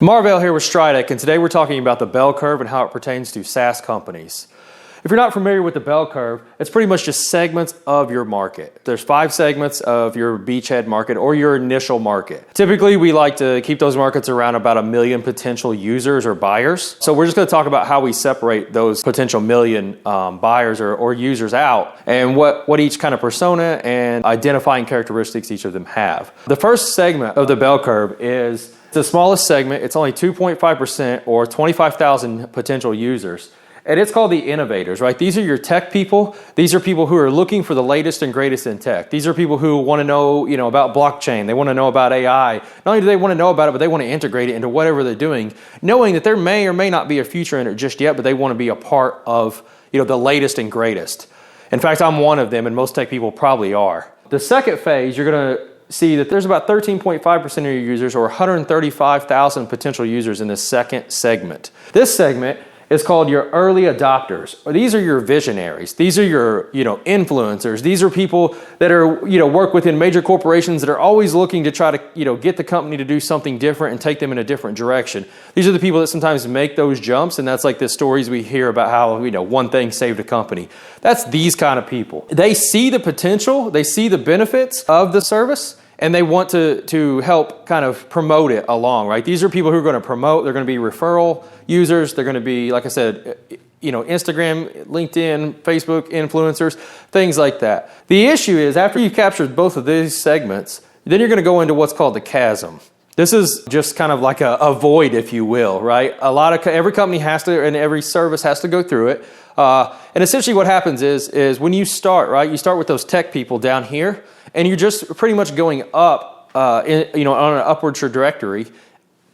Marvell here with Stridek, and today we're talking about the bell curve and how it pertains to SaaS companies. If you're not familiar with the bell curve, it's pretty much just segments of your market. There's 5 segments of your beachhead market or your initial market. Typically, we like to keep those markets around about 1 million potential users or buyers. So we're just going to talk about how we separate those potential million buyers or users out and what each kind of persona and identifying characteristics each of them have. The first segment of the bell curve is the smallest segment. It's only 2.5% or 25,000 potential users. And it's called the innovators, right? These are your tech people. These are people who are looking for the latest and greatest in tech. These are people who want to know, about blockchain. They want to know about AI. Not only do they want to know about it, but they want to integrate it into whatever they're doing, knowing that there may or may not be a future in it just yet, but they want to be a part of, the latest and greatest. In fact, I'm one of them, and most tech people probably are. The second phase, you're going to see that there's about 13.5% of your users, or 135,000 potential users in this second segment. This segment is called your early adopters. These are your visionaries. These are your, influencers. These are people that are, work within major corporations that are always looking to try to, get the company to do something different and take them in a different direction. These are the people that sometimes make those jumps, and that's like the stories we hear about how, one thing saved a company. That's these kind of people. They see the potential, they see the benefits of the service, and they want to help kind of promote it along, right? These are people who are going to promote. They're going to be referral users. They're going to be, like I said, Instagram, LinkedIn, Facebook influencers, things like that. The issue is after you've captured both of these segments, then you're going to go into what's called the chasm. This is just kind of like a void, if you will, right? Every company has to, and every service has to go through it. And essentially what happens is when you start, right, you start with those tech people down here, and you're just pretty much going up, on an upward trajectory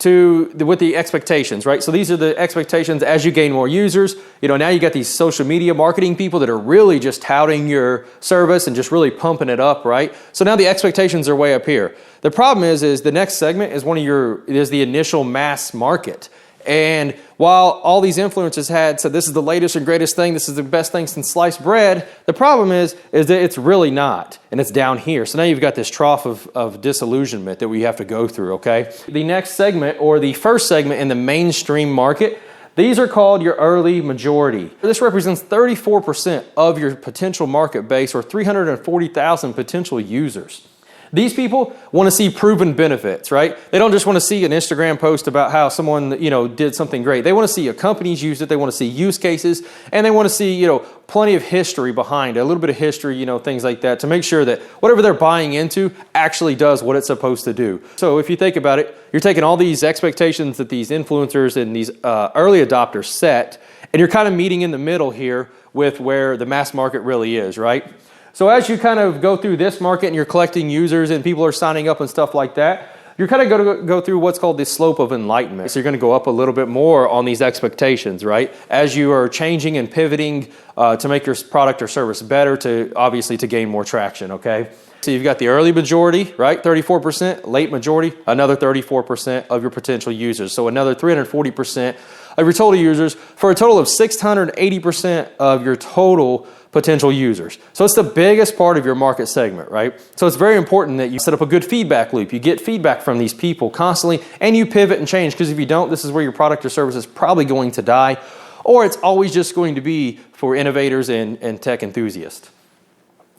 with the expectations, right? So these are the expectations as you gain more users. Now you got these social media marketing people that are really just touting your service and just really pumping it up, right? So now the expectations are way up here. The problem is the next segment is is the initial mass market. And while all these influencers said this is the latest and greatest thing, this is the best thing since sliced bread, the problem is that it's really not, and it's down here. So now you've got this trough of disillusionment that we have to go through, okay? The next segment, or the first segment in the mainstream market, these are called your early majority. This represents 34% of your potential market base, or 340,000 potential users. These people want to see proven benefits, right? They don't just want to see an Instagram post about how someone, did something great. They want to see a company's used it. They want to see use cases, and they want to see, plenty of history behind it, a little bit of history, things like that, to make sure that whatever they're buying into actually does what it's supposed to do. So if you think about it, you're taking all these expectations that these influencers and these early adopters set, and you're kind of meeting in the middle here with where the mass market really is, right? So as you kind of go through this market and you're collecting users and people are signing up and stuff like that, you're kind of going to go through what's called the slope of enlightenment. So you're going to go up a little bit more on these expectations, right? As you are changing and pivoting to make your product or service better, to gain more traction, okay? So you've got the early majority, right? 34%, late majority, another 34% of your potential users. So another 340% of your total users for a total of 680% of your total potential users. So it's the biggest part of your market segment, right? So it's very important that you set up a good feedback loop. You get feedback from these people constantly, and you pivot and change, because if you don't, this is where your product or service is probably going to die, or it's always just going to be for innovators and tech enthusiasts.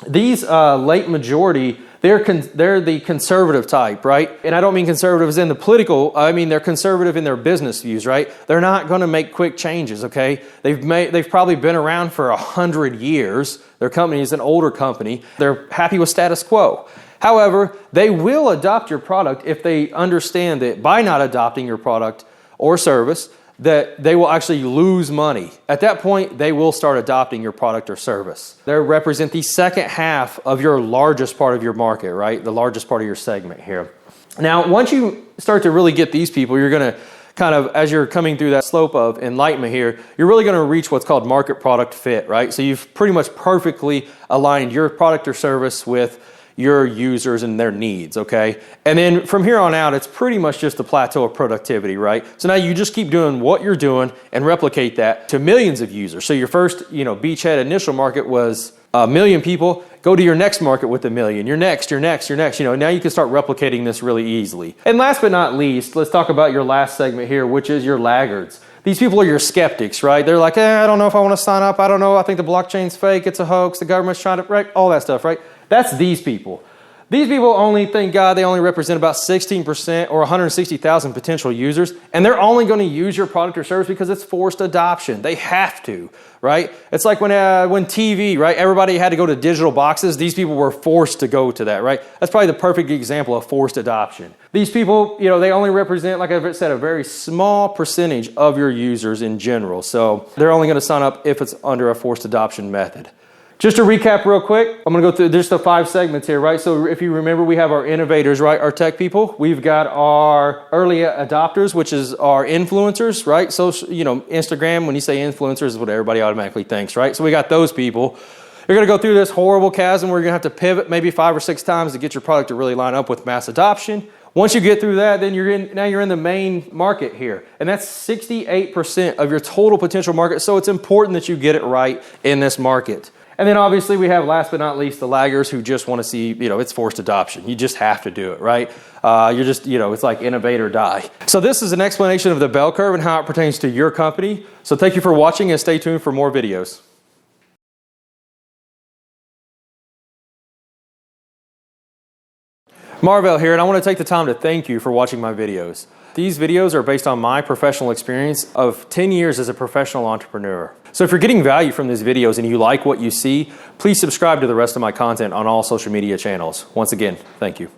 These late majority, they're the conservative type, right? And I don't mean conservative as in the political, I mean they're conservative in their business views, right? They're not going to make quick changes, okay? They've probably been around for 100 years. Their company is an older company. They're happy with status quo. However, they will adopt your product if they understand that by not adopting your product or service, that they will actually lose money. At that point, they will start adopting your product or service. They represent the second half of your largest part of your market, right? The largest part of your segment here. Now, once you start to really get these people, you're going to kind of, as you're coming through that slope of enlightenment here, you're really going to reach what's called market product fit, right? So you've pretty much perfectly aligned your product or service with your users and their needs, okay? And then from here on out, it's pretty much just the plateau of productivity, right? So now you just keep doing what you're doing and replicate that to millions of users. So your first, beachhead initial market was 1 million people. Go to your next market with 1 million. Your next. Now you can start replicating this really easily. And last but not least, let's talk about your last segment here, which is your laggards. These people are your skeptics, right? They're like, I don't know if I want to sign up. I don't know. I think the blockchain's fake. It's a hoax. The government's trying to, right? All that stuff, right? That's these people. These people only, thank God, they only represent about 16% or 160,000 potential users, and they're only going to use your product or service because it's forced adoption. They have to, right? It's like when TV, right? Everybody had to go to digital boxes. These people were forced to go to that, right? That's probably the perfect example of forced adoption. These people, they only represent, like I said, a very small percentage of your users in general. So they're only going to sign up if it's under a forced adoption method. Just to recap real quick, I'm going to go through just the 5 segments here, right? So if you remember, we have our innovators, right? Our tech people. We've got our early adopters, which is our influencers, right? So, Instagram, when you say influencers, is what everybody automatically thinks, right? So we got those people. You're going to go through this horrible chasm where you're going to have to pivot maybe 5 or 6 times to get your product to really line up with mass adoption. Once you get through that, then you're in the main market here. And that's 68% of your total potential market. So it's important that you get it right in this market. And then obviously we have, last but not least, the laggers who just want to see, it's forced adoption. You just have to do it, right? It's like innovate or die. So this is an explanation of the bell curve and how it pertains to your company. So thank you for watching and stay tuned for more videos. Marvell here, and I want to take the time to thank you for watching my videos. These videos are based on my professional experience of 10 years as a professional entrepreneur. So if you're getting value from these videos and you like what you see, please subscribe to the rest of my content on all social media channels. Once again, thank you.